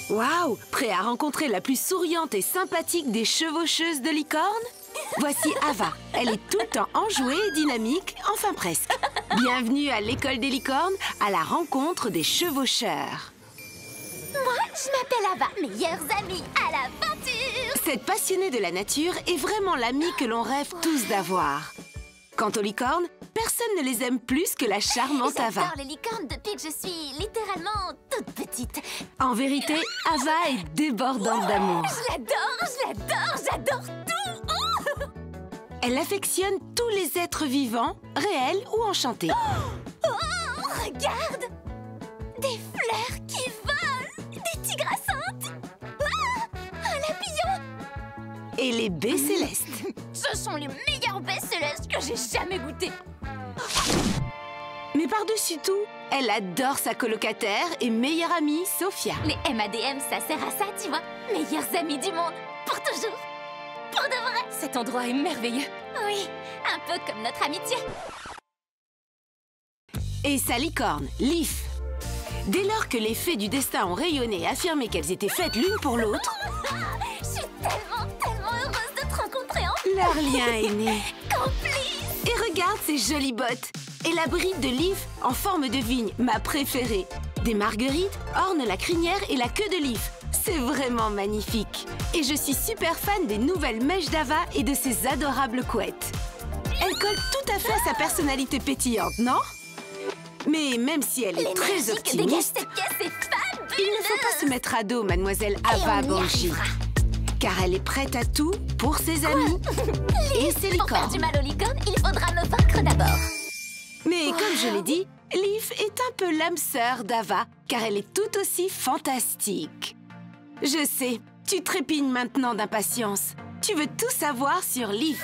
Waouh! Prêt à rencontrer la plus souriante et sympathique des chevaucheuses de licorne? Voici Ava. Elle est tout le temps enjouée et dynamique, enfin presque. Bienvenue à l'école des licornes, à la rencontre des chevaucheurs. Moi, je m'appelle Ava, meilleures amies à l'aventure. Cette passionnée de la nature est vraiment l'amie que l'on rêve tous d'avoir. Quant aux licornes, personne ne les aime plus que la charmante Ava. J'adore les licornes depuis que je suis littéralement toute petite. En vérité, Ava est débordante d'amour. J'adore tout. Oh, Elle affectionne tous les êtres vivants, réels ou enchantés. regarde! Des fleurs qui volent, des tigrassantes. Un lapillon. Et les baies célestes. Ce sont les meilleures baies célestes que j'ai jamais goûtées. Mais par-dessus tout, elle adore sa colocataire et meilleure amie, Sophia. Les MADM, ça sert à ça, tu vois. Meilleures amies du monde, pour toujours. Pour de vrai. Cet endroit est merveilleux. Oui, un peu comme notre amitié. Et sa licorne, Leaf. Dès lors que les fées du destin ont rayonné et affirmé qu'elles étaient faites l'une pour l'autre, Je suis tellement heureuse de te rencontrer enfin. leur lien est né. Complice. Et regarde ces jolies bottes. Et la bride de Leaf en forme de vigne, ma préférée. Des marguerites ornent la crinière et la queue de Leaf. C'est vraiment magnifique. Et je suis super fan des nouvelles mèches d'Ava et de ses adorables couettes. Elle colle tout à fait à sa personnalité pétillante, non? Mais même si elle est très optimiste, Cette pièce est fabuleuse. il ne faut pas se mettre à dos, mademoiselle Ava on y Banji. arrivera. Car elle est prête à tout pour ses amis et ses Pour faire licornes. du mal aux licornes, il faudra me vaincre d'abord. Mais comme je l'ai dit, Leaf est un peu l'âme sœur d'Ava, car elle est tout aussi fantastique. Je sais, tu trépignes maintenant d'impatience. Tu veux tout savoir sur Leaf.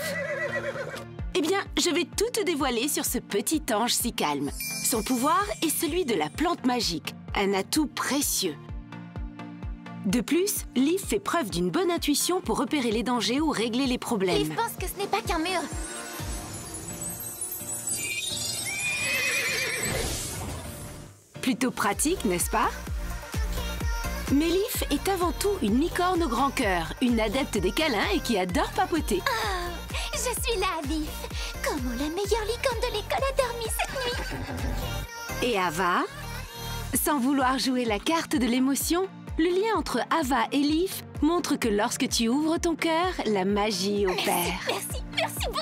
Eh bien, je vais tout te dévoiler sur ce petit ange si calme. Son pouvoir est celui de la plante magique, un atout précieux. De plus, Leaf fait preuve d'une bonne intuition pour repérer les dangers ou régler les problèmes. Leaf pense que ce n'est pas qu'un mur. Plutôt pratique, n'est-ce pas? Mais Leaf est avant tout une licorne au grand cœur, une adepte des câlins et qui adore papoter. Je suis là, Leaf. Comment la meilleure licorne de l'école a dormi cette nuit? Et Ava? Sans vouloir jouer la carte de l'émotion, le lien entre Ava et Leaf montre que lorsque tu ouvres ton cœur, la magie opère. Merci beaucoup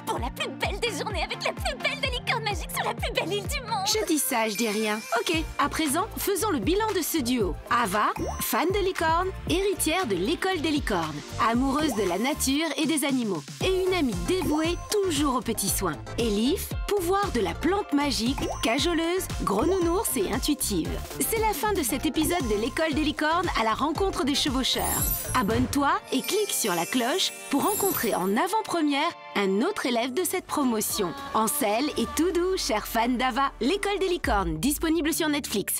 pour la plus belle des journées avec la plus belle des licornes magiques sur la plus belle île du monde. Je dis ça, je dis rien. Ok, à présent, faisons le bilan de ce duo. Ava, fan de licorne, héritière de l'école des licornes, amoureuse de la nature et des animaux, et une amie dévouée toujours aux petits soins. Et Leaf, pouvoir de la plante magique, cajoleuse, gros nounours et intuitive. C'est la fin de cet épisode de l'école des licornes à la rencontre des chevaucheurs. Abonne-toi et clique sur la cloche pour rencontrer en avant-première un autre élève de cette promotion. Ansel et tout doux, chers fans d'Ava, l'école des licornes, disponible sur Netflix.